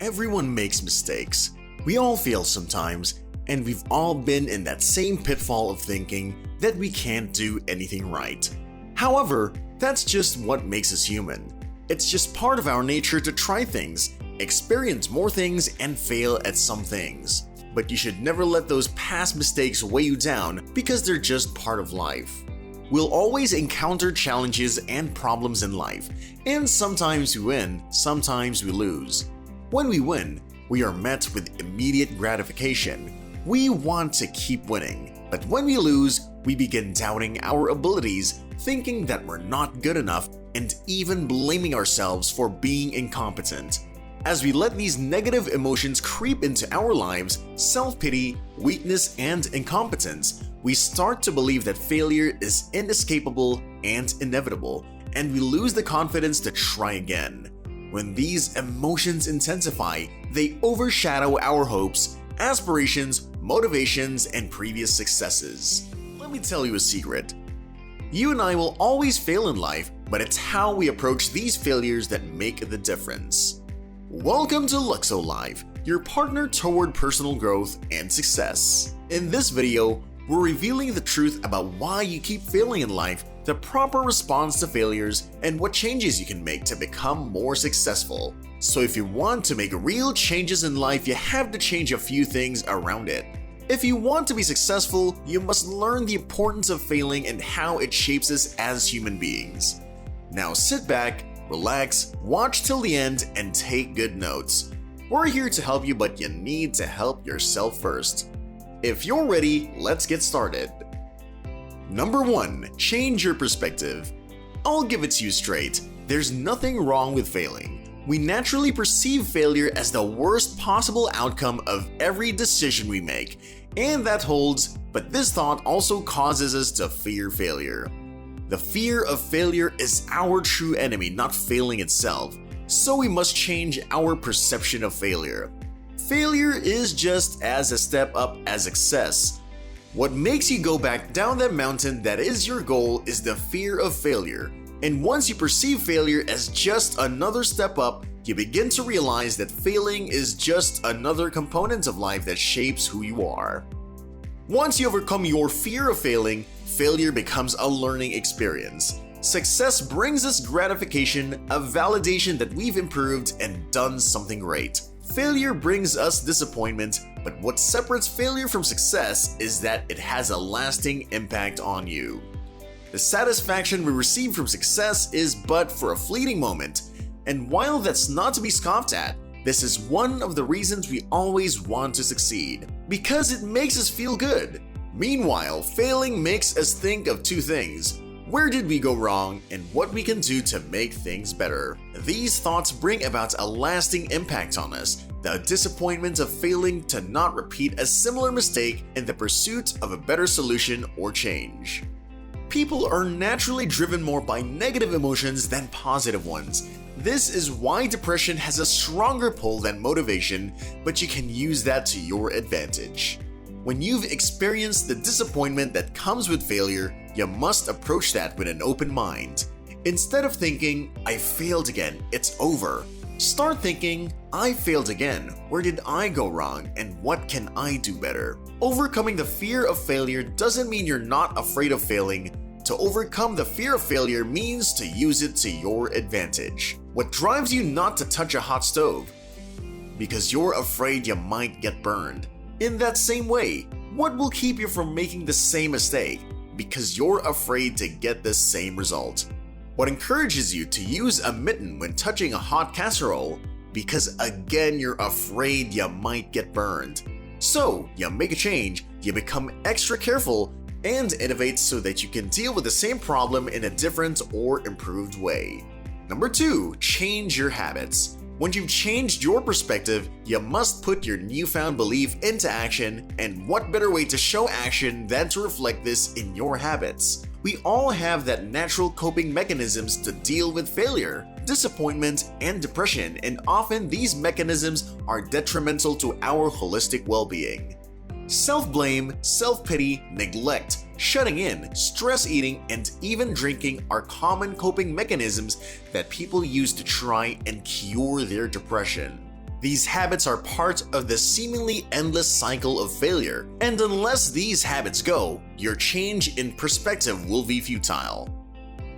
Everyone makes mistakes. We all fail sometimes, and we've all been in that same pitfall of thinking that we can't do anything right. However, that's just what makes us human. It's just part of our nature to try things, experience more things, and fail at some things. But you should never let those past mistakes weigh you down because they're just part of life. We'll always encounter challenges and problems in life, and sometimes we win, sometimes we lose. When we win, we are met with immediate gratification. We want to keep winning. But when we lose, we begin doubting our abilities, thinking that we're not good enough, and even blaming ourselves for being incompetent. As we let these negative emotions creep into our lives, self-pity, weakness, and incompetence, we start to believe that failure is inescapable and inevitable, and we lose the confidence to try again. When these emotions intensify, they overshadow our hopes, aspirations, motivations, and previous successes. Let me tell you a secret. You and I will always fail in life, but it's how we approach these failures that make the difference. Welcome to Luxo-Life, your partner toward personal growth and success. In this video, we're revealing the truth about why you keep failing in life, the proper response to failures, and what changes you can make to become more successful. So if you want to make real changes in life, you have to change a few things around it. If you want to be successful, you must learn the importance of failing and how it shapes us as human beings. Now sit back, relax, watch till the end, and take good notes. We're here to help you, but you need to help yourself first. If you're ready, let's get started. Number 1. Change your perspective. I'll give it to you straight. There's nothing wrong with failing. We naturally perceive failure as the worst possible outcome of every decision we make, and that holds, but this thought also causes us to fear failure. The fear of failure is our true enemy, not failing itself, so we must change our perception of failure. Failure is just as a step up as success. What makes you go back down that mountain that is your goal is the fear of failure. And once you perceive failure as just another step up, you begin to realize that failing is just another component of life that shapes who you are. Once you overcome your fear of failing, failure becomes a learning experience. Success brings us gratification, a validation that we've improved and done something great. Failure brings us disappointment, but what separates failure from success is that it has a lasting impact on you. The satisfaction we receive from success is but for a fleeting moment, and while that's not to be scoffed at, this is one of the reasons we always want to succeed, because it makes us feel good. Meanwhile, failing makes us think of two things: where did we go wrong, and what we can do to make things better. These thoughts bring about a lasting impact on us, the disappointment of failing to not repeat a similar mistake in the pursuit of a better solution or change. People are naturally driven more by negative emotions than positive ones. This is why depression has a stronger pull than motivation, but you can use that to your advantage. When you've experienced the disappointment that comes with failure, you must approach that with an open mind. Instead of thinking, "I failed again, it's over," start thinking, "I failed again, where did I go wrong, and what can I do better?" Overcoming the fear of failure doesn't mean you're not afraid of failing. To overcome the fear of failure means to use it to your advantage. What drives you not to touch a hot stove? Because you're afraid you might get burned. In that same way, what will keep you from making the same mistake? Because you're afraid to get the same result. What encourages you to use a mitten when touching a hot casserole? Because again, you're afraid you might get burned. So, you make a change, you become extra careful, and innovate so that you can deal with the same problem in a different or improved way. Number 2, change your habits. When you've changed your perspective, you must put your newfound belief into action, and what better way to show action than to reflect this in your habits? We all have that natural coping mechanisms to deal with failure, disappointment, and depression, and often these mechanisms are detrimental to our holistic well-being. Self-blame, self-pity, neglect, shutting in, stress eating, and even drinking are common coping mechanisms that people use to try and cure their depression. These habits are part of the seemingly endless cycle of failure, and unless these habits go, your change in perspective will be futile.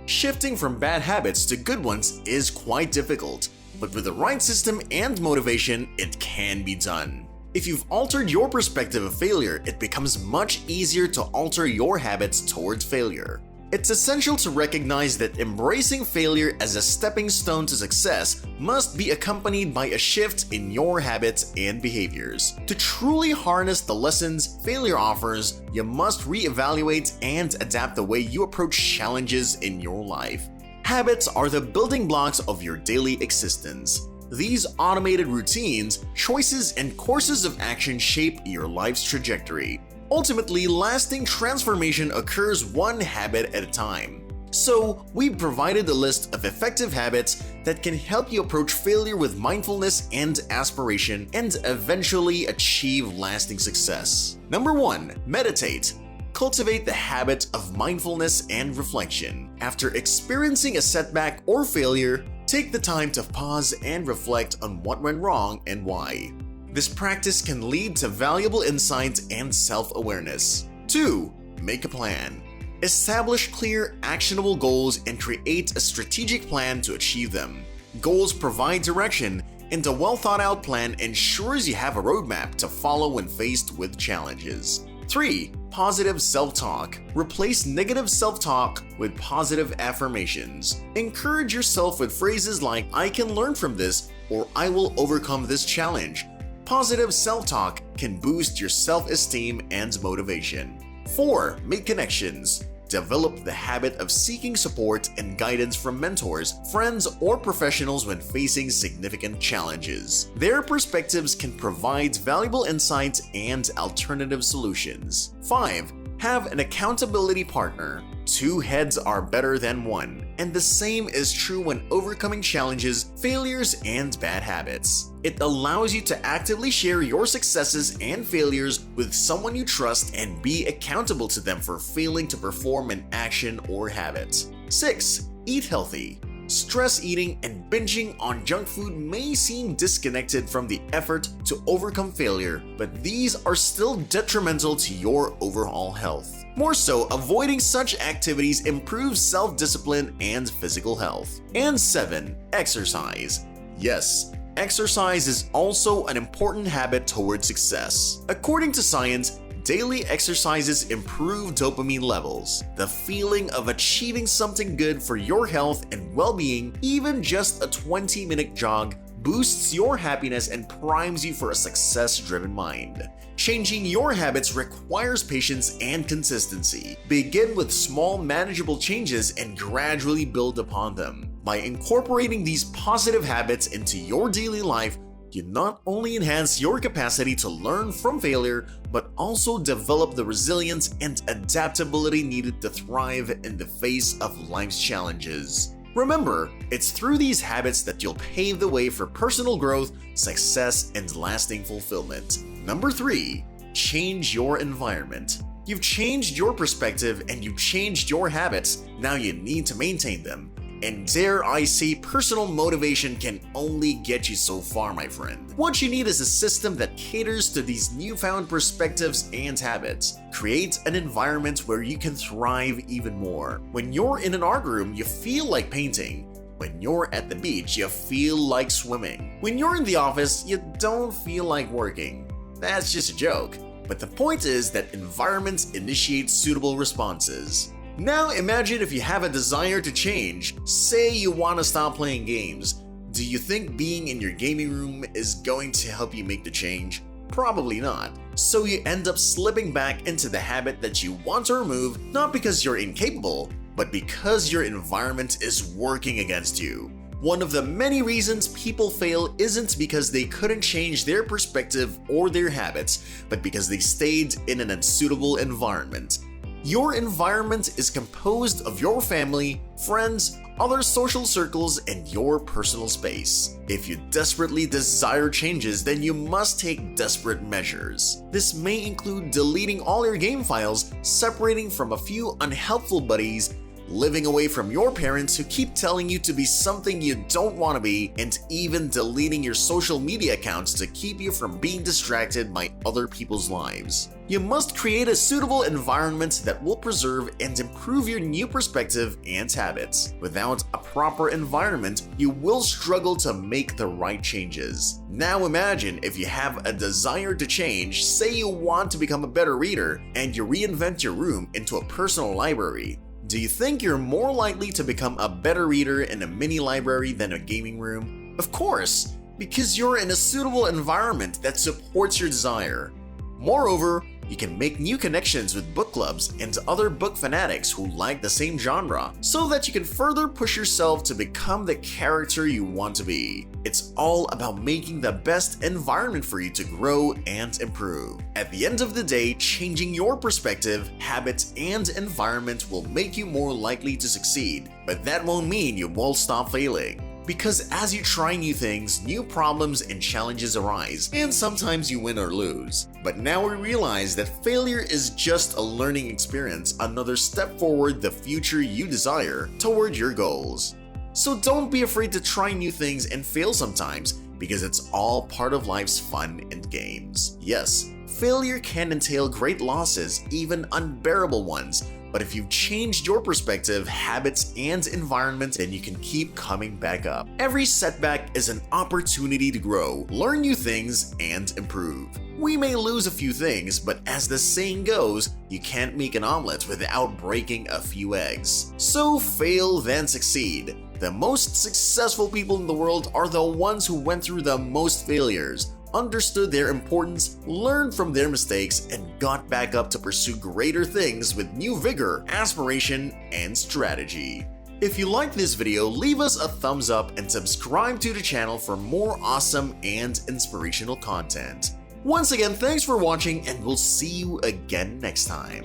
Shifting from bad habits to good ones is quite difficult, but with the right system and motivation, it can be done. If you've altered your perspective of failure, it becomes much easier to alter your habits towards failure. It's essential to recognize that embracing failure as a stepping stone to success must be accompanied by a shift in your habits and behaviors. To truly harness the lessons failure offers, you must reevaluate and adapt the way you approach challenges in your life. Habits are the building blocks of your daily existence. These automated routines, choices, and courses of action shape your life's trajectory. Ultimately, lasting transformation occurs one habit at a time. So, we provided a list of effective habits that can help you approach failure with mindfulness and aspiration and eventually achieve lasting success. Number 1. Meditate. Cultivate the habit of mindfulness and reflection. After experiencing a setback or failure, take the time to pause and reflect on what went wrong and why. This practice can lead to valuable insights and self-awareness. 2. Make a plan. Establish clear, actionable goals and create a strategic plan to achieve them. Goals provide direction, and a well-thought-out plan ensures you have a roadmap to follow when faced with challenges. 3. Positive self-talk. Replace negative self-talk with positive affirmations. Encourage yourself with phrases like, "I can learn from this," or "I will overcome this challenge." Positive self-talk can boost your self-esteem and motivation. 4. Make connections. Develop the habit of seeking support and guidance from mentors, friends, or professionals when facing significant challenges. Their perspectives can provide valuable insights and alternative solutions. 5. Have an accountability partner. 2 heads are better than 1, and the same is true when overcoming challenges, failures, and bad habits. It allows you to actively share your successes and failures with someone you trust and be accountable to them for failing to perform an action or habit. 6. Eat healthy. Stress eating and binging on junk food may seem disconnected from the effort to overcome failure, but these are still detrimental to your overall health. More so, avoiding such activities improves self-discipline and physical health. And 7. Exercise. Yes, exercise is also an important habit towards success. According to science, daily exercises improve dopamine levels, the feeling of achieving something good for your health and well-being. Even just a 20-minute jog boosts your happiness and primes you for a success-driven mind. Changing your habits requires patience and consistency. Begin with small, manageable changes and gradually build upon them. By incorporating these positive habits into your daily life, you not only enhance your capacity to learn from failure, but also develop the resilience and adaptability needed to thrive in the face of life's challenges. Remember, it's through these habits that you'll pave the way for personal growth, success, and lasting fulfillment. Number 3. Change your environment. You've changed your perspective and you've changed your habits. Now you need to maintain them. And dare I say, personal motivation can only get you so far, my friend. What you need is a system that caters to these newfound perspectives and habits. Create an environment where you can thrive even more. When you're in an art room, you feel like painting. When you're at the beach, you feel like swimming. When you're in the office, you don't feel like working. That's just a joke. But the point is that environments initiate suitable responses. Now imagine if you have a desire to change. Say you want to stop playing games. Do you think being in your gaming room is going to help you make the change? Probably not. So you end up slipping back into the habit that you want to remove, not because you're incapable, but because your environment is working against you. One of the many reasons people fail isn't because they couldn't change their perspective or their habits, but because they stayed in an unsuitable environment. Your environment is composed of your family, friends, other social circles, and your personal space. If you desperately desire changes, then you must take desperate measures. This may include deleting all your game files, separating from a few unhelpful buddies, living away from your parents who keep telling you to be something you don't want to be, and even deleting your social media accounts to keep you from being distracted by other people's lives. You must create a suitable environment that will preserve and improve your new perspective and habits. Without a proper environment, you will struggle to make the right changes. Now imagine if you have a desire to change, say you want to become a better reader, and you reinvent your room into a personal library. Do you think you're more likely to become a better reader in a mini library than a gaming room? Of course, because you're in a suitable environment that supports your desire. Moreover, you can make new connections with book clubs and other book fanatics who like the same genre, so that you can further push yourself to become the character you want to be. It's all about making the best environment for you to grow and improve. At the end of the day, changing your perspective, habits, and environment will make you more likely to succeed, but that won't mean you won't stop failing. Because as you try new things, new problems and challenges arise, and sometimes you win or lose. But now we realize that failure is just a learning experience, another step forward the future you desire toward your goals. So don't be afraid to try new things and fail sometimes, because it's all part of life's fun and games. Yes, failure can entail great losses, even unbearable ones. But if you've changed your perspective, habits, and environment, then you can keep coming back up. Every setback is an opportunity to grow, learn new things, and improve. We may lose a few things, but as the saying goes, you can't make an omelet without breaking a few eggs. So fail then succeed. The most successful people in the world are the ones who went through the most failures, understood their importance, learned from their mistakes, and got back up to pursue greater things with new vigor, aspiration, and strategy. If you liked this video, leave us a thumbs up and subscribe to the channel for more awesome and inspirational content. Once again, thanks for watching, and we'll see you again next time.